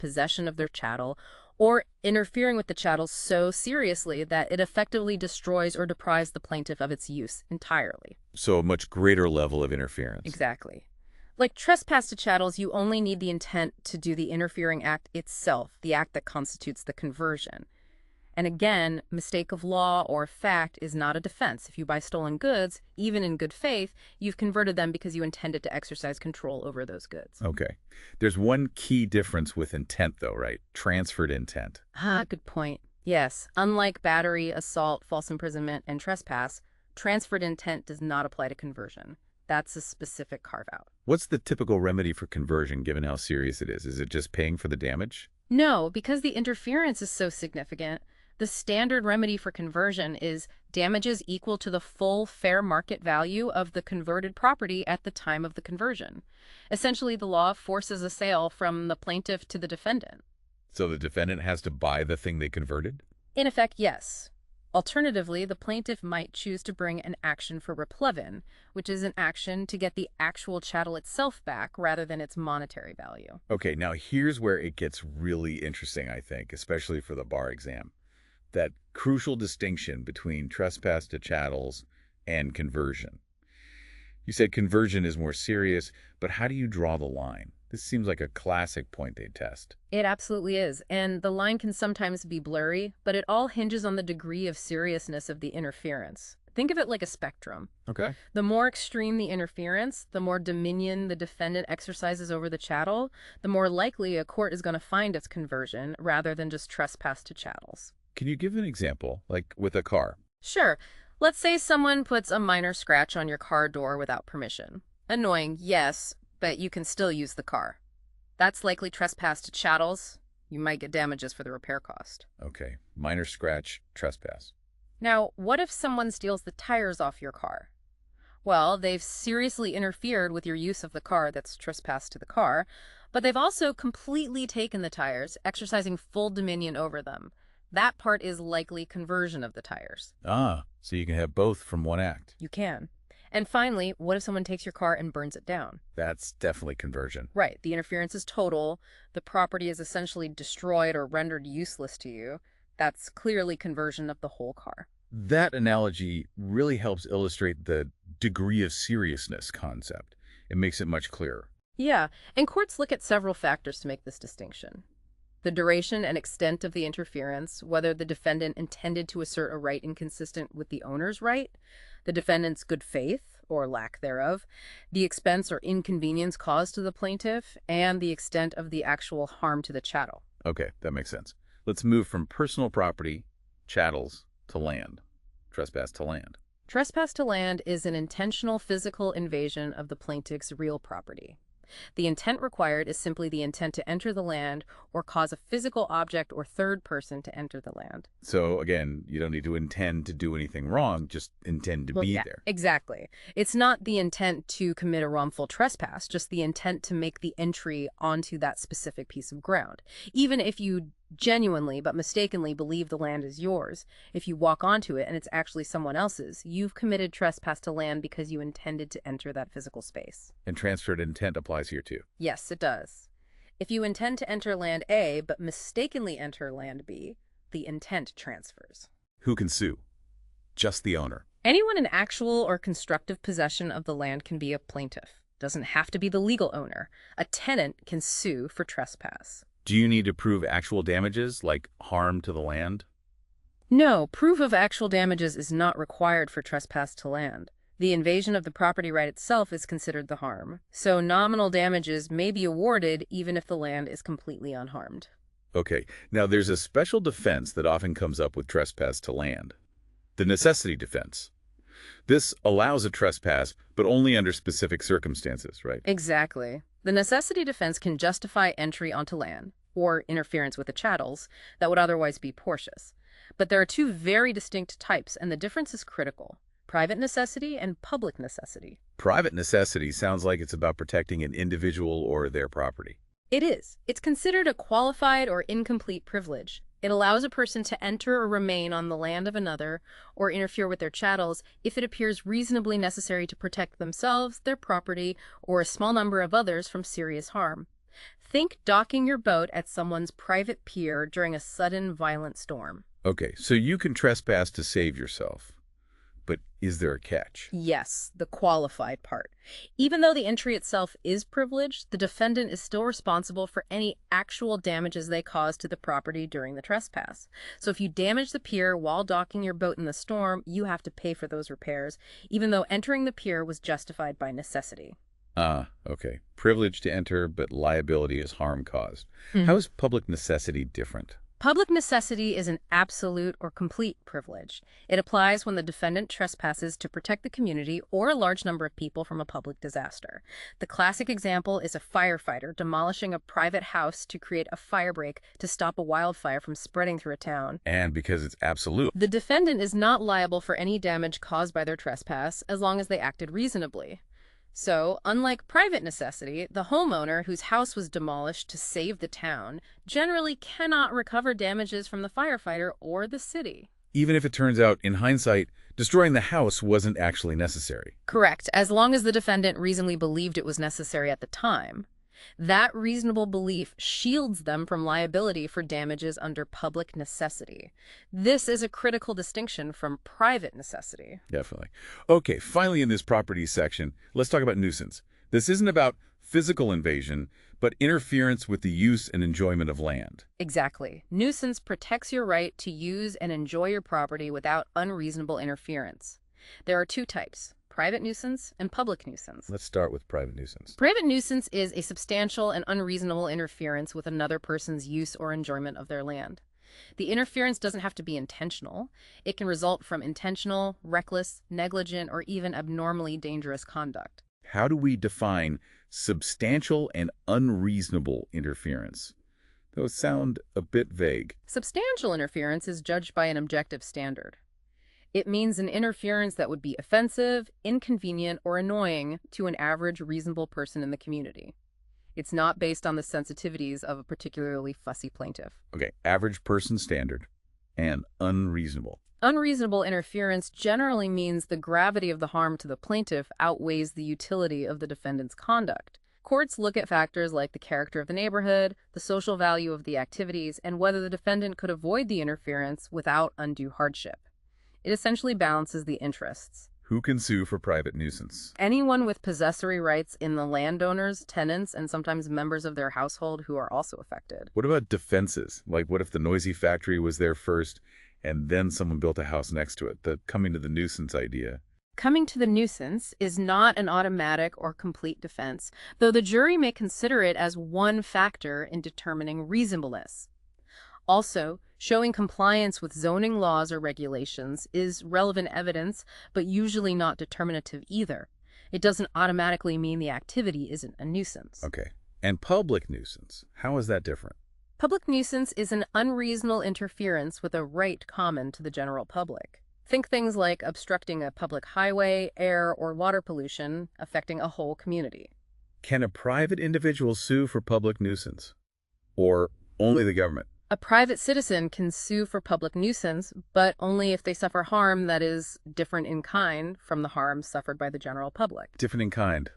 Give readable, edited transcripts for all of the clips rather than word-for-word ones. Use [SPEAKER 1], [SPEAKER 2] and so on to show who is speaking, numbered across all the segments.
[SPEAKER 1] possession of their chattel, or interfering with the chattel so seriously that it effectively destroys or deprives the plaintiff of its use entirely.
[SPEAKER 2] So a much greater level of interference.
[SPEAKER 1] Exactly. Like trespass to chattels, you only need the intent to do the interfering act itself, the act that constitutes the conversion. And again, mistake of law or fact is not a defense. If you buy stolen goods, even in good faith, you've converted them because you intended to exercise control over those goods.
[SPEAKER 2] Okay. There's one key difference with intent, though, right? Transferred intent.
[SPEAKER 1] Good point. Yes, unlike battery, assault, false imprisonment, and trespass, transferred intent does not apply to conversion. That's a specific carve-out.
[SPEAKER 2] What's the typical remedy for conversion, given how serious it is? Is it just paying for the damage?
[SPEAKER 1] No, because the interference is so significant, the standard remedy for conversion is damages equal to the full fair market value of the converted property at the time of the conversion. Essentially, the law forces a sale from the plaintiff to the defendant.
[SPEAKER 2] So the defendant has to buy the thing they converted?
[SPEAKER 1] In effect, yes. Alternatively, the plaintiff might choose to bring an action for replevin, which is an action to get the actual chattel itself back rather than its monetary value.
[SPEAKER 2] Okay, now here's where it gets really interesting, I think, especially for the bar exam. That crucial distinction between trespass to chattels and conversion. You said conversion is more serious, but how do you draw the line? This seems like a classic point they'd test.
[SPEAKER 1] It absolutely is, and the line can sometimes be blurry, but it all hinges on the degree of seriousness of the interference. Think of it like a spectrum.
[SPEAKER 2] Okay.
[SPEAKER 1] The more extreme the interference, the more dominion the defendant exercises over the chattel, the more likely a court is going to find its conversion rather than just trespass to chattels.
[SPEAKER 2] Can you give an example, like with a car?
[SPEAKER 1] Sure. Let's say someone puts a minor scratch on your car door without permission. Annoying, yes, but you can still use the car. That's likely trespass to chattels. You might get damages for the repair cost.
[SPEAKER 2] Okay, minor scratch, trespass.
[SPEAKER 1] Now, what if someone steals the tires off your car? Well, they've seriously interfered with your use of the car, that's trespass to the car, but they've also completely taken the tires, exercising full dominion over them. That part is likely conversion of the tires.
[SPEAKER 2] Ah, so you can have both from one act.
[SPEAKER 1] You can. And finally, what if someone takes your car and burns it down?
[SPEAKER 2] That's definitely conversion.
[SPEAKER 1] Right. The interference is total. The property is essentially destroyed or rendered useless to you. That's clearly conversion of the whole car.
[SPEAKER 2] That analogy really helps illustrate the degree of seriousness concept. It makes it much clearer.
[SPEAKER 1] Yeah, and courts look at several factors to make this distinction. The duration and extent of the interference, whether the defendant intended to assert a right inconsistent with the owner's right, the defendant's good faith, or lack thereof, the expense or inconvenience caused to the plaintiff, and the extent of the actual harm to the chattel.
[SPEAKER 2] Okay, that makes sense. Let's move from personal property, chattels, to land. Trespass to land.
[SPEAKER 1] Trespass to land is an intentional physical invasion of the plaintiff's real property. The intent required is simply the intent to enter the land or cause a physical object or third person to enter the land.
[SPEAKER 2] So again, you don't need to intend to do anything wrong, just intend to be there.
[SPEAKER 1] Exactly. It's not the intent to commit a wrongful trespass, just the intent to make the entry onto that specific piece of ground. Even if you genuinely but mistakenly believe the land is yours, if you walk onto it and it's actually someone else's, you've committed trespass to land because you intended to enter that physical space.
[SPEAKER 2] And transferred intent applies here too.
[SPEAKER 1] Yes, it does. If you intend to enter land A but mistakenly enter land B, the intent transfers.
[SPEAKER 2] Who can sue? Just the owner.
[SPEAKER 1] Anyone in actual or constructive possession of the land can be a plaintiff. Doesn't have to be the legal owner. A tenant can sue for trespass.
[SPEAKER 2] Do you need to prove actual damages, like harm to the land?
[SPEAKER 1] No, proof of actual damages is not required for trespass to land. The invasion of the property right itself is considered the harm, so nominal damages may be awarded even if the land is completely unharmed.
[SPEAKER 2] Okay, now there's a special defense that often comes up with trespass to land. The necessity defense. This allows a trespass, but only under specific circumstances, right?
[SPEAKER 1] Exactly. The necessity defense can justify entry onto land, or interference with the chattels, that would otherwise be portious. But there are two very distinct types, and the difference is critical. Private necessity and public necessity.
[SPEAKER 2] Private necessity sounds like it's about protecting an individual or their property.
[SPEAKER 1] It is. It's considered a qualified or incomplete privilege. It allows a person to enter or remain on the land of another or interfere with their chattels if it appears reasonably necessary to protect themselves, their property, or a small number of others from serious harm. Think docking your boat at someone's private pier during a sudden violent storm.
[SPEAKER 2] Okay, so you can trespass to save yourself. But is there a catch?
[SPEAKER 1] Yes, the qualified part. Even though the entry itself is privileged, the defendant is still responsible for any actual damages they cause to the property during the trespass. So if you damage the pier while docking your boat in the storm, you have to pay for those repairs, even though entering the pier was justified by necessity.
[SPEAKER 2] Ah, okay. Privilege to enter, but liability is harm caused. How is public necessity different?
[SPEAKER 1] Public necessity is an absolute or complete privilege. It applies when the defendant trespasses to protect the community or a large number of people from a public disaster. The classic example is a firefighter demolishing a private house to create a firebreak to stop a wildfire from spreading through a town.
[SPEAKER 2] And because it's absolute.
[SPEAKER 1] The defendant is not liable for any damage caused by their trespass as long as they acted reasonably. So, unlike private necessity, the homeowner whose house was demolished to save the town generally cannot recover damages from the firefighter or the city.
[SPEAKER 2] Even if it turns out, in hindsight, destroying the house wasn't actually necessary.
[SPEAKER 1] Correct, as long as the defendant reasonably believed it was necessary at the time. That reasonable belief shields them from liability for damages under public necessity. This is a critical distinction from private necessity.
[SPEAKER 2] Definitely. Okay, finally in this property section, let's talk about nuisance. This isn't about physical invasion, but interference with the use and enjoyment of land.
[SPEAKER 1] Exactly. Nuisance protects your right to use and enjoy your property without unreasonable interference. There are two types: private nuisance and public nuisance.
[SPEAKER 2] Let's start with private nuisance.
[SPEAKER 1] Private nuisance is a substantial and unreasonable interference with another person's use or enjoyment of their land. The interference doesn't have to be intentional. It can result from intentional, reckless, negligent, or even abnormally dangerous conduct.
[SPEAKER 2] How do we define substantial and unreasonable interference? Those sound a bit vague.
[SPEAKER 1] Substantial interference is judged by an objective standard. It means an interference that would be offensive, inconvenient, or annoying to an average reasonable person in the community. It's not based on the sensitivities of a particularly fussy plaintiff.
[SPEAKER 2] Okay, average person standard and unreasonable.
[SPEAKER 1] Unreasonable interference generally means the gravity of the harm to the plaintiff outweighs the utility of the defendant's conduct. Courts look at factors like the character of the neighborhood, the social value of the activities, and whether the defendant could avoid the interference without undue hardship. It essentially balances the interests.
[SPEAKER 2] Who can sue for private nuisance?
[SPEAKER 1] Anyone with possessory rights in the landowners, tenants, and sometimes members of their household who are also affected.
[SPEAKER 2] What about defenses? Like what if the noisy factory was there first and then someone built a house next to it? The coming to the nuisance idea.
[SPEAKER 1] Coming to the nuisance is not an automatic or complete defense, though the jury may consider it as one factor in determining reasonableness. Also, showing compliance with zoning laws or regulations is relevant evidence, but usually not determinative either. It doesn't automatically mean the activity isn't a nuisance.
[SPEAKER 2] Okay. And public nuisance, how is that different?
[SPEAKER 1] Public nuisance is an unreasonable interference with a right common to the general public. Think things like obstructing a public highway, air, or water pollution, affecting a whole community.
[SPEAKER 2] Can a private individual sue for public nuisance? Or only the government?
[SPEAKER 1] A private citizen can sue for public nuisance, but only if they suffer harm that is different in kind from the harm suffered by the general public.
[SPEAKER 2] Different in kind?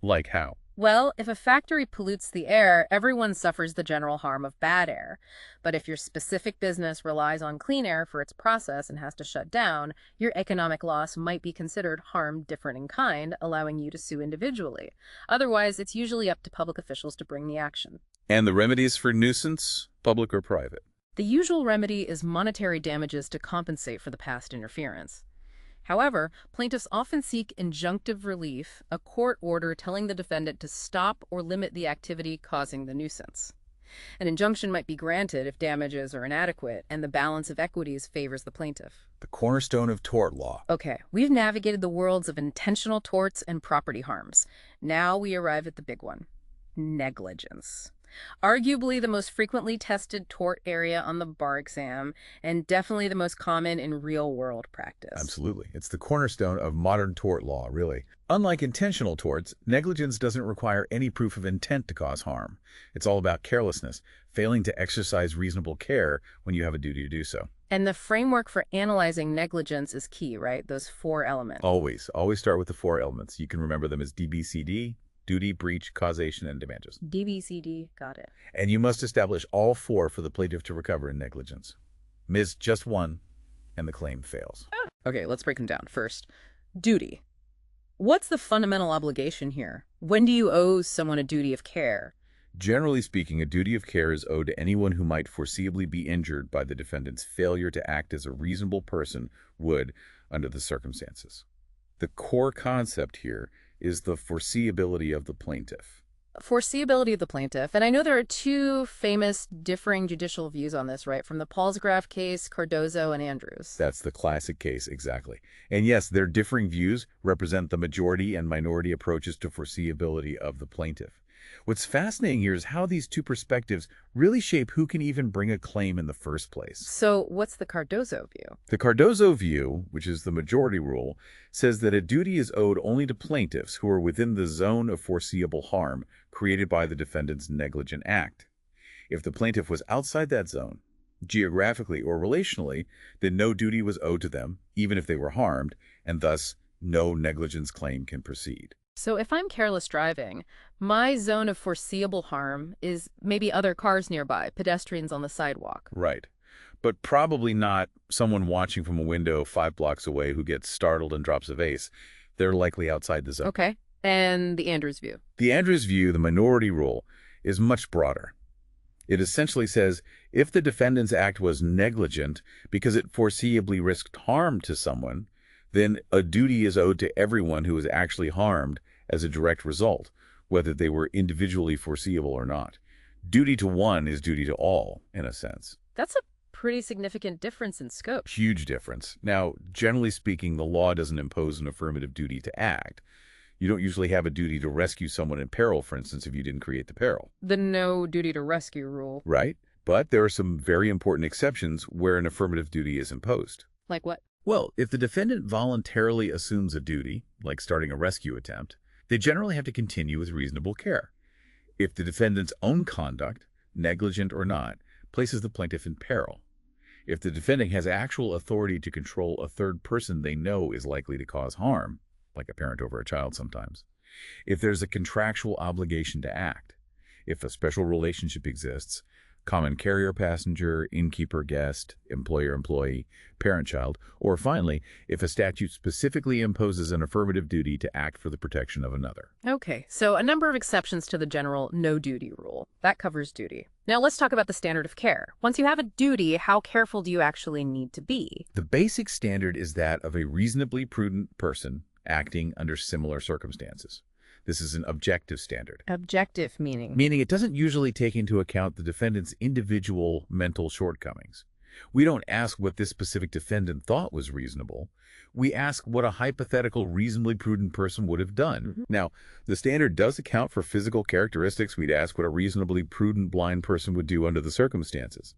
[SPEAKER 2] Like how?
[SPEAKER 1] Well, if a factory pollutes the air, everyone suffers the general harm of bad air. But if your specific business relies on clean air for its process and has to shut down, your economic loss might be considered harm different in kind, allowing you to sue individually. Otherwise, it's usually up to public officials to bring the action.
[SPEAKER 2] And the remedies for nuisance, public or private?
[SPEAKER 1] The usual remedy is monetary damages to compensate for the past interference. However, plaintiffs often seek injunctive relief, a court order telling the defendant to stop or limit the activity causing the nuisance. An injunction might be granted if damages are inadequate and the balance of equities favors the plaintiff.
[SPEAKER 2] The cornerstone of tort law.
[SPEAKER 1] Okay, we've navigated the worlds of intentional torts and property harms. Now we arrive at the big one: negligence. Arguably the most frequently tested tort area on the bar exam, and definitely the most common in real-world practice.
[SPEAKER 2] Absolutely. It's the cornerstone of modern tort law, really. Unlike intentional torts, negligence doesn't require any proof of intent to cause harm. It's all about carelessness, failing to exercise reasonable care when you have a duty to do so.
[SPEAKER 1] And the framework for analyzing negligence is key, right? Those 4 elements.
[SPEAKER 2] Always start with the 4 elements. You can remember them as DBCD, duty, breach, causation, and damages.
[SPEAKER 1] DBCD, got it.
[SPEAKER 2] And you must establish all four for the plaintiff to recover in negligence. Miss just one, and the claim fails.
[SPEAKER 1] Okay, let's break them down. First, duty. What's the fundamental obligation here? When do you owe someone a duty of care?
[SPEAKER 2] Generally speaking, a duty of care is owed to anyone who might foreseeably be injured by the defendant's failure to act as a reasonable person would under the circumstances. The core concept here is the foreseeability of the plaintiff.
[SPEAKER 1] Foreseeability of the plaintiff. And I know there are two famous differing judicial views on this, right? From the Palsgraf case, Cardozo, and Andrews.
[SPEAKER 2] That's the classic case, exactly. And yes, their differing views represent the majority and minority approaches to foreseeability of the plaintiff. What's fascinating here is how these two perspectives really shape who can even bring a claim in the first place.
[SPEAKER 1] So what's the Cardozo view?
[SPEAKER 2] The Cardozo view, which is the majority rule, says that a duty is owed only to plaintiffs who are within the zone of foreseeable harm created by the defendant's negligent act. If the plaintiff was outside that zone, geographically or relationally, then no duty was owed to them, even if they were harmed, and thus no negligence claim can proceed.
[SPEAKER 1] So if I'm careless driving, my zone of foreseeable harm is maybe other cars nearby, pedestrians on the sidewalk.
[SPEAKER 2] Right. But probably not someone watching from a window 5 blocks away who gets startled and drops a vase. They're likely outside the zone.
[SPEAKER 1] Okay. And the Andrews view?
[SPEAKER 2] The Andrews view, the minority rule, is much broader. It essentially says if the defendant's act was negligent because it foreseeably risked harm to someone, then a duty is owed to everyone who was actually harmed as a direct result, whether they were individually foreseeable or not. Duty to one is duty to all, in a sense.
[SPEAKER 1] That's a pretty significant difference in scope.
[SPEAKER 2] Huge difference. Now, generally speaking, the law doesn't impose an affirmative duty to act. You don't usually have a duty to rescue someone in peril, for instance, if you didn't create the peril.
[SPEAKER 1] The no duty to rescue rule.
[SPEAKER 2] Right. But there are some very important exceptions where an affirmative duty is imposed.
[SPEAKER 1] Like what?
[SPEAKER 2] Well, if the defendant voluntarily assumes a duty, like starting a rescue attempt, they generally have to continue with reasonable care. If the defendant's own conduct, negligent or not, places the plaintiff in peril. If the defendant has actual authority to control a third person they know is likely to cause harm, like a parent over a child sometimes. If there's a contractual obligation to act. If a special relationship exists, common carrier-passenger, innkeeper-guest, employer-employee, parent-child, or finally, if a statute specifically imposes an affirmative duty to act for the protection of another.
[SPEAKER 1] Okay, so a number of exceptions to the general no-duty rule. That covers duty. Now let's talk about the standard of care. Once you have a duty, how careful do you actually need to be?
[SPEAKER 2] The basic standard is that of a reasonably prudent person acting under similar circumstances. This is an objective standard.
[SPEAKER 1] Objective meaning?
[SPEAKER 2] Meaning it doesn't usually take into account the defendant's individual mental shortcomings. We don't ask what this specific defendant thought was reasonable. We ask what a hypothetical reasonably prudent person would have done. Now, the standard does account for physical characteristics. We'd ask what a reasonably prudent blind person would do under the circumstances.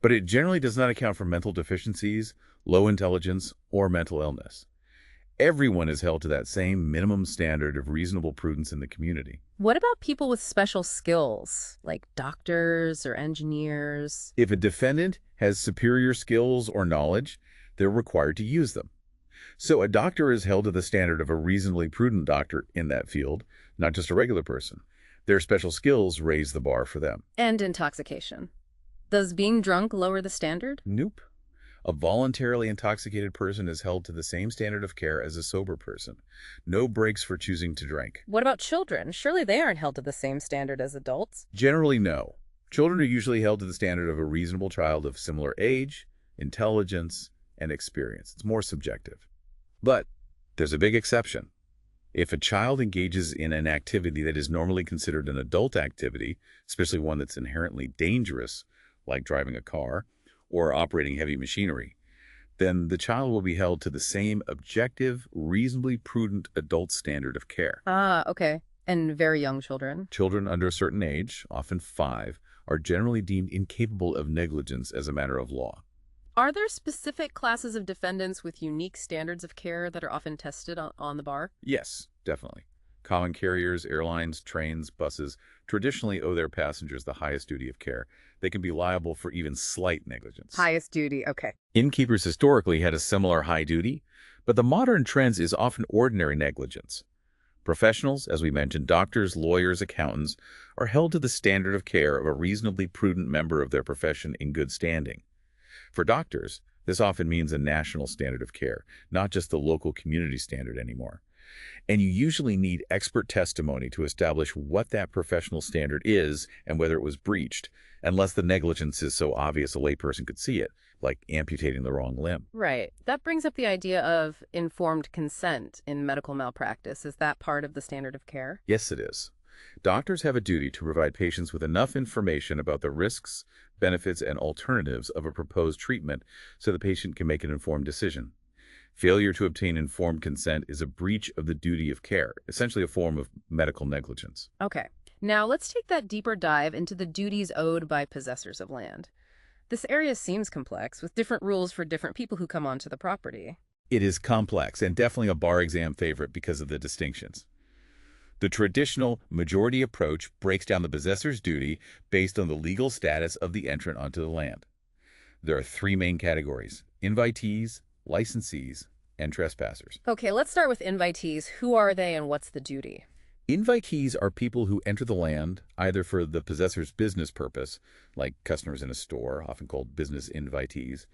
[SPEAKER 2] But it generally does not account for mental deficiencies, low intelligence, or mental illness. Everyone is held to that same minimum standard of reasonable prudence in the community.
[SPEAKER 1] What about people with special skills, like doctors or engineers?
[SPEAKER 2] If a defendant has superior skills or knowledge, they're required to use them. So a doctor is held to the standard of a reasonably prudent doctor in that field, not just a regular person. Their special skills raise the bar for them.
[SPEAKER 1] And intoxication. Does being drunk lower the standard?
[SPEAKER 2] Nope. A voluntarily intoxicated person is held to the same standard of care as a sober person. No breaks for choosing to drink.
[SPEAKER 1] What about children? Surely they aren't held to the same standard as adults.
[SPEAKER 2] Generally, no. Children are usually held to the standard of a reasonable child of similar age, intelligence, and experience. It's more subjective. But there's a big exception. If a child engages in an activity that is normally considered an adult activity, especially one that's inherently dangerous, like driving a car, or operating heavy machinery, then the child will be held to the same objective, reasonably prudent adult standard of care.
[SPEAKER 1] Ah, okay. And very young children?
[SPEAKER 2] Children under a certain age, often 5, are generally deemed incapable of negligence as a matter of law.
[SPEAKER 1] Are there specific classes of defendants with unique standards of care that are often tested on the bar?
[SPEAKER 2] Yes, definitely. Common carriers, airlines, trains, buses traditionally owe their passengers the highest duty of care. They can be liable for even slight negligence.
[SPEAKER 1] Highest duty, okay.
[SPEAKER 2] Innkeepers historically had a similar high duty, but the modern trend is often ordinary negligence. Professionals, as we mentioned, doctors, lawyers, accountants, are held to the standard of care of a reasonably prudent member of their profession in good standing. For doctors, this often means a national standard of care, not just the local community standard anymore. And you usually need expert testimony to establish what that professional standard is and whether it was breached, unless the negligence is so obvious a layperson could see it, like amputating the wrong limb.
[SPEAKER 1] Right. That brings up the idea of informed consent in medical malpractice. Is that part of the standard of care?
[SPEAKER 2] Yes, it is. Doctors have a duty to provide patients with enough information about the risks, benefits, and alternatives of a proposed treatment so the patient can make an informed decision. Failure to obtain informed consent is a breach of the duty of care, essentially a form of medical negligence.
[SPEAKER 1] Okay. Now let's take that deeper dive into the duties owed by possessors of land. This area seems complex, with different rules for different people who come onto the property.
[SPEAKER 2] It is complex and definitely a bar exam favorite because of the distinctions. The traditional majority approach breaks down the possessor's duty based on the legal status of the entrant onto the land. There are three main categories: invitees, licensees, and trespassers.
[SPEAKER 1] Okay, let's start with invitees. Who are they and what's the duty?
[SPEAKER 2] Invitees are people who enter the land either for the possessor's business purpose, like customers in a store, often called business invitees,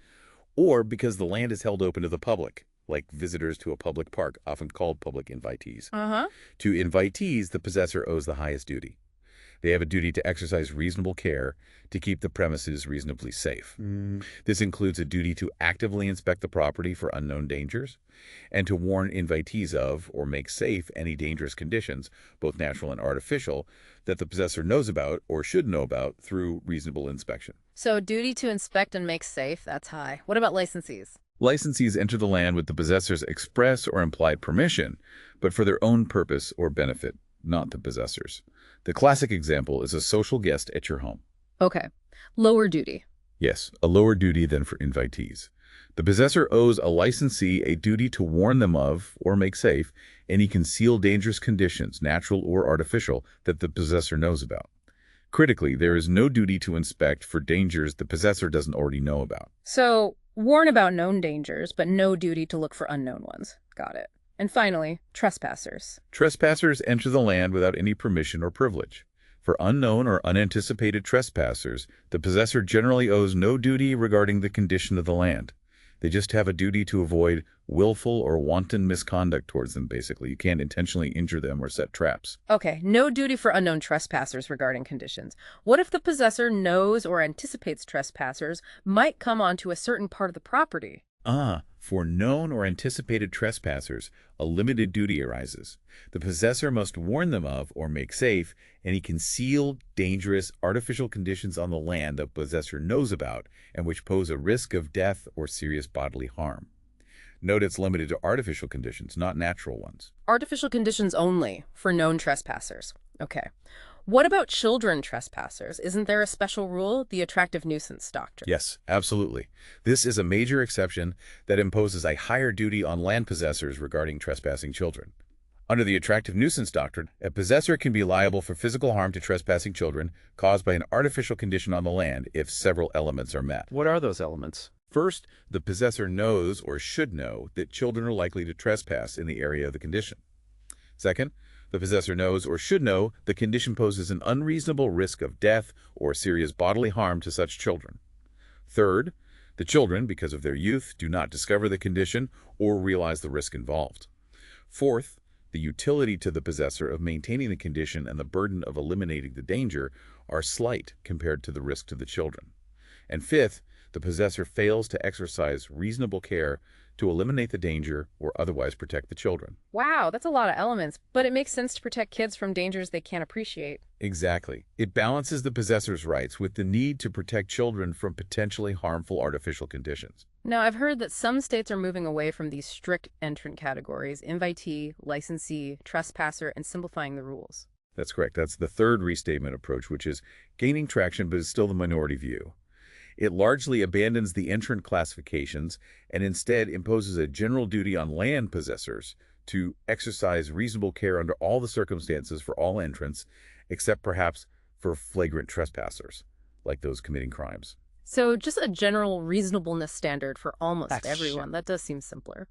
[SPEAKER 2] or because the land is held open to the public, like visitors to a public park, often called public invitees.
[SPEAKER 1] Uh-huh.
[SPEAKER 2] To invitees, the possessor owes the highest duty. They have a duty to exercise reasonable care to keep the premises reasonably safe. This includes a duty to actively inspect the property for unknown dangers and to warn invitees of or make safe any dangerous conditions, both natural and artificial, that the possessor knows about or should know about through reasonable inspection.
[SPEAKER 1] So duty to inspect and make safe, that's high. What about licensees?
[SPEAKER 2] Licensees enter the land with the possessor's express or implied permission, but for their own purpose or benefit, not the possessor's. The classic example is a social guest at your home.
[SPEAKER 1] Okay. Lower duty.
[SPEAKER 2] Yes, a lower duty than for invitees. The possessor owes a licensee a duty to warn them of, or make safe, any concealed dangerous conditions, natural or artificial, that the possessor knows about. Critically, there is no duty to inspect for dangers the possessor doesn't already know about.
[SPEAKER 1] So, warn about known dangers, but no duty to look for unknown ones. Got it. And finally, trespassers.
[SPEAKER 2] Trespassers enter the land without any permission or privilege. For unknown or unanticipated trespassers, the possessor generally owes no duty regarding the condition of the land. They just have a duty to avoid willful or wanton misconduct towards them, basically. You can't intentionally injure them or set traps.
[SPEAKER 1] Okay, no duty for unknown trespassers regarding conditions. What if the possessor knows or anticipates trespassers might come onto a certain part of the property?
[SPEAKER 2] For known or anticipated trespassers, a limited duty arises. The possessor must warn them of or make safe any concealed, dangerous, artificial conditions on the land the possessor knows about and which pose a risk of death or serious bodily harm. Note it's limited to artificial conditions, not natural ones.
[SPEAKER 1] Artificial conditions only for known trespassers. Okay. What about children trespassers? Isn't there a special rule, the attractive nuisance doctrine?
[SPEAKER 2] Yes, absolutely. This is a major exception that imposes a higher duty on land possessors regarding trespassing children. Under the attractive nuisance doctrine, a possessor can be liable for physical harm to trespassing children caused by an artificial condition on the land if several elements are met.
[SPEAKER 3] What are those elements?
[SPEAKER 2] First, the possessor knows or should know that children are likely to trespass in the area of the condition. Second, the possessor knows or should know the condition poses an unreasonable risk of death or serious bodily harm to such children. Third, the children, because of their youth, do not discover the condition or realize the risk involved. Fourth, the utility to the possessor of maintaining the condition and the burden of eliminating the danger are slight compared to the risk to the children. And fifth, the possessor fails to exercise reasonable care to eliminate the danger or otherwise protect the children.
[SPEAKER 1] Wow, that's a lot of elements, but it makes sense to protect kids from dangers they can't appreciate.
[SPEAKER 2] Exactly. It balances the possessor's rights with the need to protect children from potentially harmful artificial conditions.
[SPEAKER 1] Now, I've heard that some states are moving away from these strict entrant categories, invitee, licensee, trespasser, and simplifying the rules.
[SPEAKER 2] That's correct. That's the third restatement approach, which is gaining traction but is still the minority view. It largely abandons the entrant classifications and instead imposes a general duty on land possessors to exercise reasonable care under all the circumstances for all entrants, except perhaps for flagrant trespassers, like those committing crimes.
[SPEAKER 1] So just a general reasonableness standard for almost
[SPEAKER 3] That's
[SPEAKER 1] everyone. That does seem simpler.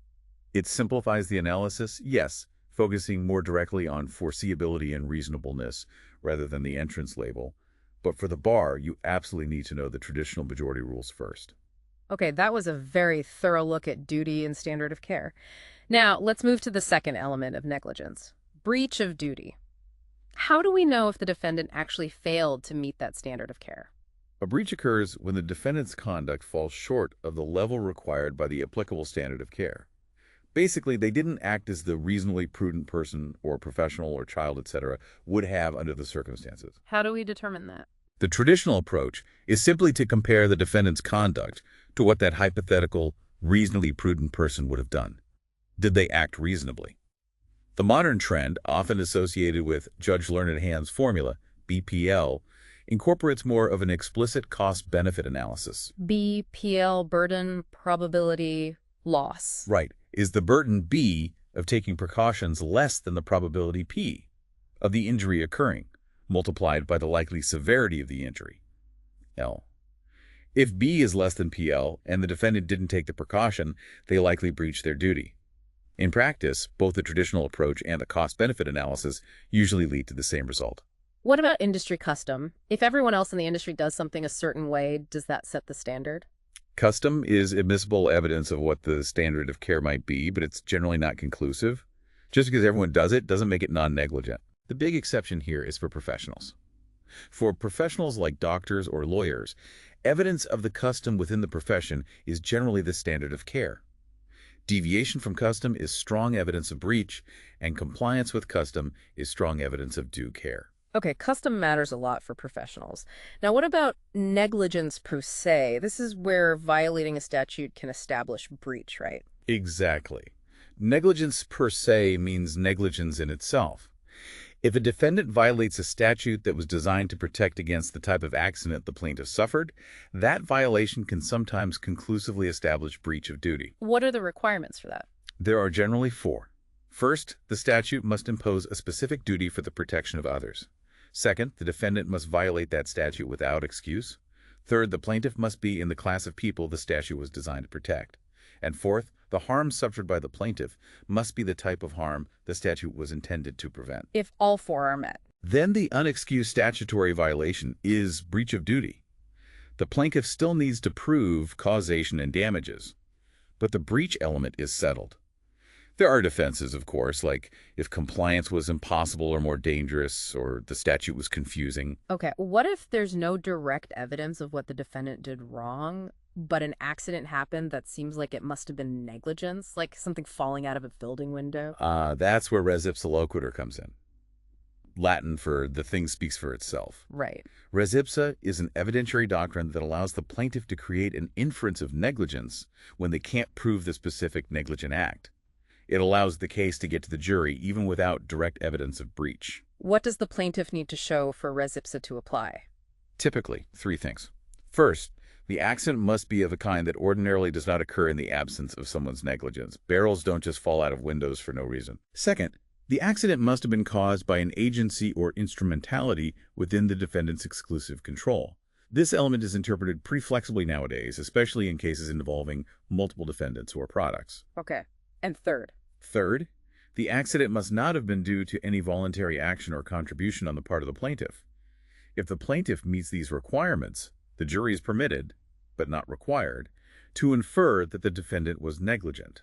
[SPEAKER 2] It simplifies the analysis, yes, focusing more directly on foreseeability and reasonableness rather than the entrance label. But for the bar, you absolutely need to know the traditional majority rules first.
[SPEAKER 1] Okay, that was a very thorough look at duty and standard of care. Now, let's move to the second element of negligence, breach of duty. How do we know if the defendant actually failed to meet that standard of care?
[SPEAKER 2] A breach occurs when the defendant's conduct falls short of the level required by the applicable standard of care. Basically, they didn't act as the reasonably prudent person or professional or child, etc., would have under the circumstances.
[SPEAKER 1] How do we determine that?
[SPEAKER 2] The traditional approach is simply to compare the defendant's conduct to what that hypothetical, reasonably prudent person would have done. Did they act reasonably? The modern trend, often associated with Judge Learned Hand's formula, BPL, incorporates more of an explicit cost-benefit analysis.
[SPEAKER 1] BPL, burden, probability, loss.
[SPEAKER 2] Right. Is the burden B of taking precautions less than the probability P of the injury occurring, multiplied by the likely severity of the injury, L? If B is less than PL and the defendant didn't take the precaution, they likely breached their duty. In practice, both the traditional approach and the cost-benefit analysis usually lead to the same result.
[SPEAKER 1] What about industry custom? If everyone else in the industry does something a certain way, does that set the standard?
[SPEAKER 2] Custom is admissible evidence of what the standard of care might be, but it's generally not conclusive. Just because everyone does it doesn't make it non-negligent. The big exception here is for professionals. For professionals like doctors or lawyers, evidence of the custom within the profession is generally the standard of care. Deviation from custom is strong evidence of breach, and compliance with custom is strong evidence of due care.
[SPEAKER 1] Okay, custom matters a lot for professionals. Now, what about negligence per se? This is where violating a statute can establish breach, right?
[SPEAKER 2] Exactly. Negligence per se means negligence in itself. If a defendant violates a statute that was designed to protect against the type of accident the plaintiff suffered, that violation can sometimes conclusively establish breach of duty.
[SPEAKER 1] What are the requirements for that?
[SPEAKER 2] There are generally four. First, the statute must impose a specific duty for the protection of others. Second, the defendant must violate that statute without excuse. Third, the plaintiff must be in the class of people the statute was designed to protect. And fourth, the harm suffered by the plaintiff must be the type of harm the statute was intended to prevent.
[SPEAKER 1] If all four are met.
[SPEAKER 2] Then the unexcused statutory violation is breach of duty. The plaintiff still needs to prove causation and damages, but the breach element is settled. There are defenses, of course, like if compliance was impossible or more dangerous, or the statute was confusing.
[SPEAKER 1] Okay, what if there's no direct evidence of what the defendant did wrong, but an accident happened that seems like it must have been negligence, like something falling out of a building window?
[SPEAKER 2] That's where res ipsa loquitur comes in. Latin for the thing speaks for itself.
[SPEAKER 1] Right.
[SPEAKER 2] Res ipsa is an evidentiary doctrine that allows the plaintiff to create an inference of negligence when they can't prove the specific negligent act. It allows the case to get to the jury even without direct evidence of breach.
[SPEAKER 1] What does the plaintiff need to show for res ipsa to apply?
[SPEAKER 2] Typically, three things. First, the accident must be of a kind that ordinarily does not occur in the absence of someone's negligence. Barrels don't just fall out of windows for no reason. Second, the accident must have been caused by an agency or instrumentality within the defendant's exclusive control. This element is interpreted pretty flexibly nowadays, especially in cases involving multiple defendants or products.
[SPEAKER 1] Okay. And third?
[SPEAKER 2] Third, the accident must not have been due to any voluntary action or contribution on the part of the plaintiff. If the plaintiff meets these requirements, the jury is permitted, but not required, to infer that the defendant was negligent.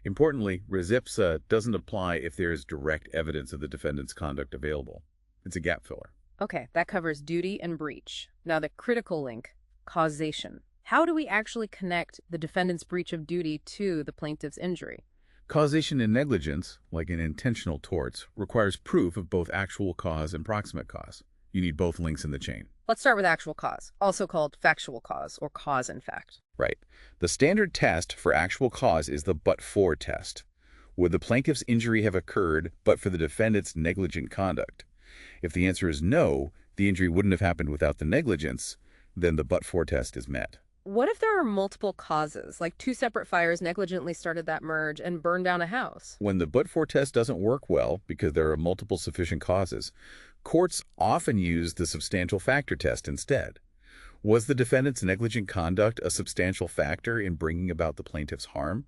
[SPEAKER 2] Importantly, res ipsa doesn't apply if there is direct evidence of the defendant's conduct available. It's a gap filler.
[SPEAKER 1] Okay, that covers duty and breach. Now the critical link, causation. How do we actually connect the defendant's breach of duty to the plaintiff's injury?
[SPEAKER 2] Causation in negligence, like in intentional torts, requires proof of both actual cause and proximate cause. You need both links in the chain.
[SPEAKER 1] Let's start with actual cause, also called factual cause or cause in fact.
[SPEAKER 2] Right. The standard test for actual cause is the but-for test. Would the plaintiff's injury have occurred but for the defendant's negligent conduct? If the answer is no, the injury wouldn't have happened without the negligence, then the but-for test is met.
[SPEAKER 1] What if there are multiple causes, like two separate fires negligently started that merge and burned down a house?
[SPEAKER 2] When the but-for test doesn't work well because there are multiple sufficient causes, courts often use the substantial factor test instead. Was the defendant's negligent conduct a substantial factor in bringing about the plaintiff's harm?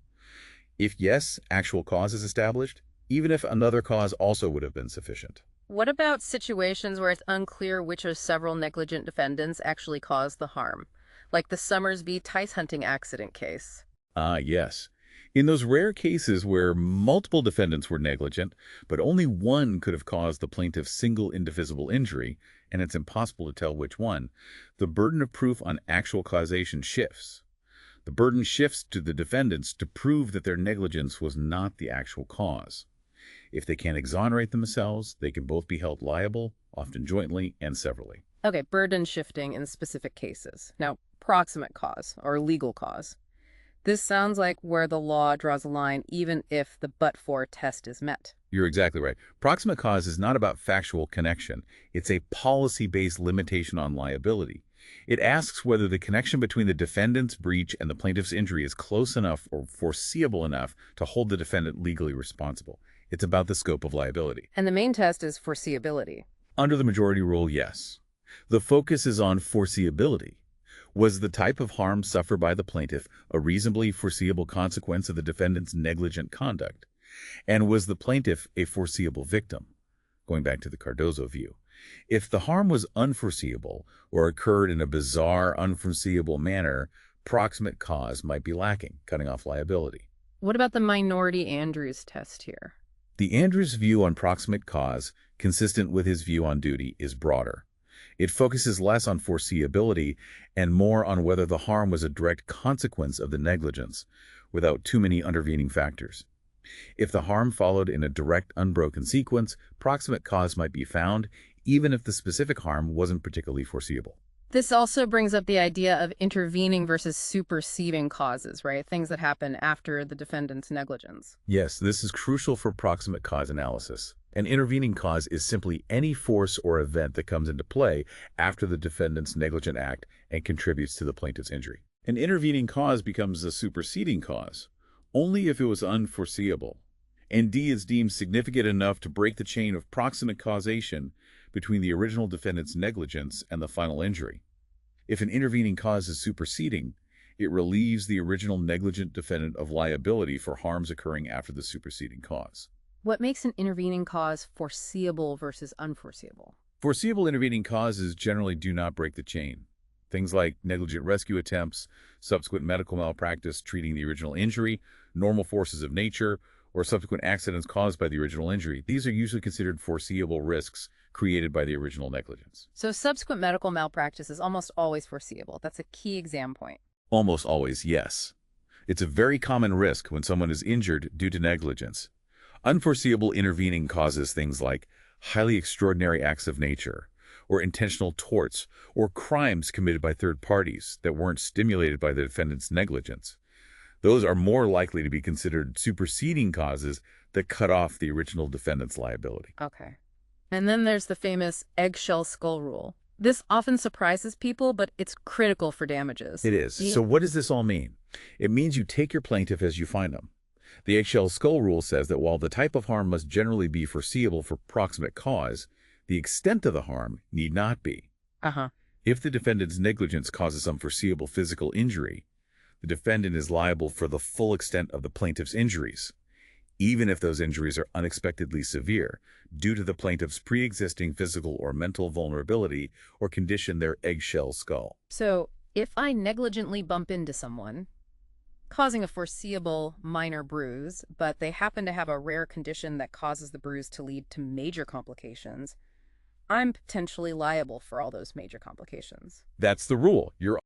[SPEAKER 2] If yes, actual cause is established. even if another cause also would have been sufficient.
[SPEAKER 1] What about situations where it's unclear which of several negligent defendants actually caused the harm, like the Summers v. Tice hunting accident case?
[SPEAKER 2] Ah, yes. In those rare cases where multiple defendants were negligent, but only one could have caused the plaintiff's single indivisible injury, and it's impossible to tell which one, the burden of proof on actual causation shifts. The burden shifts to the defendants to prove that their negligence was not the actual cause. If they can't exonerate themselves, they can both be held liable, often jointly and severally.
[SPEAKER 1] Okay, burden shifting in specific cases. Now, proximate cause or legal cause. This sounds like where the law draws a line even if the but-for test is met.
[SPEAKER 2] You're exactly right. Proximate cause is not about factual connection. It's a policy-based limitation on liability. It asks whether the connection between the defendant's breach and the plaintiff's injury is close enough or foreseeable enough to hold the defendant legally responsible. It's about the scope of liability.
[SPEAKER 1] And the main test is foreseeability.
[SPEAKER 2] Under the majority rule, yes. The focus is on foreseeability. Was the type of harm suffered by the plaintiff a reasonably foreseeable consequence of the defendant's negligent conduct? And was the plaintiff a foreseeable victim? Going back to the Cardozo view. If the harm was unforeseeable or occurred in a bizarre, unforeseeable manner, proximate cause might be lacking, cutting off liability.
[SPEAKER 1] What about the minority Andrews test here?
[SPEAKER 2] The Andrews view on proximate cause, consistent with his view on duty, is broader. It focuses less on foreseeability and more on whether the harm was a direct consequence of the negligence, without too many intervening factors. If the harm followed in a direct, unbroken sequence, proximate cause might be found, even if the specific harm wasn't particularly foreseeable.
[SPEAKER 1] This also brings up the idea of intervening versus superseding causes, right? Things that happen after the defendant's negligence.
[SPEAKER 2] Yes, this is crucial for proximate cause analysis. An intervening cause is simply any force or event that comes into play after the defendant's negligent act and contributes to the plaintiff's injury. An intervening cause becomes a superseding cause only if it was unforeseeable, and D is deemed significant enough to break the chain of proximate causation between the original defendant's negligence and the final injury. If an intervening cause is superseding, it relieves the original negligent defendant of liability for harms occurring after the superseding cause.
[SPEAKER 1] What makes an intervening cause foreseeable versus unforeseeable?
[SPEAKER 2] Foreseeable intervening causes generally do not break the chain. Things like negligent rescue attempts, subsequent medical malpractice treating the original injury, normal forces of nature, or subsequent accidents caused by the original injury. These are usually considered foreseeable risks created by the original negligence.
[SPEAKER 1] So subsequent medical malpractice is almost always foreseeable. That's a key exam point.
[SPEAKER 2] Almost always, yes. It's a very common risk when someone is injured due to negligence. Unforeseeable intervening causes things like highly extraordinary acts of nature, or intentional torts, or crimes committed by third parties that weren't stimulated by the defendant's negligence. Those are more likely to be considered superseding causes that cut off the original defendant's liability.
[SPEAKER 1] Okay. And then there's the famous eggshell skull rule. This often surprises people, but it's critical for damages.
[SPEAKER 2] It is. So what does this all mean? It means you take your plaintiff as you find them. The eggshell skull rule says that while the type of harm must generally be foreseeable for proximate cause, the extent of the harm need not be. If the defendant's negligence causes some foreseeable physical injury, the defendant is liable for the full extent of the plaintiff's injuries, even if those injuries are unexpectedly severe, due to the plaintiff's pre-existing physical or mental vulnerability or condition their eggshell skull.
[SPEAKER 1] So if I negligently bump into someone, causing a foreseeable minor bruise, but they happen to have a rare condition that causes the bruise to lead to major complications, I'm potentially liable for all those major complications.
[SPEAKER 2] That's the rule. You're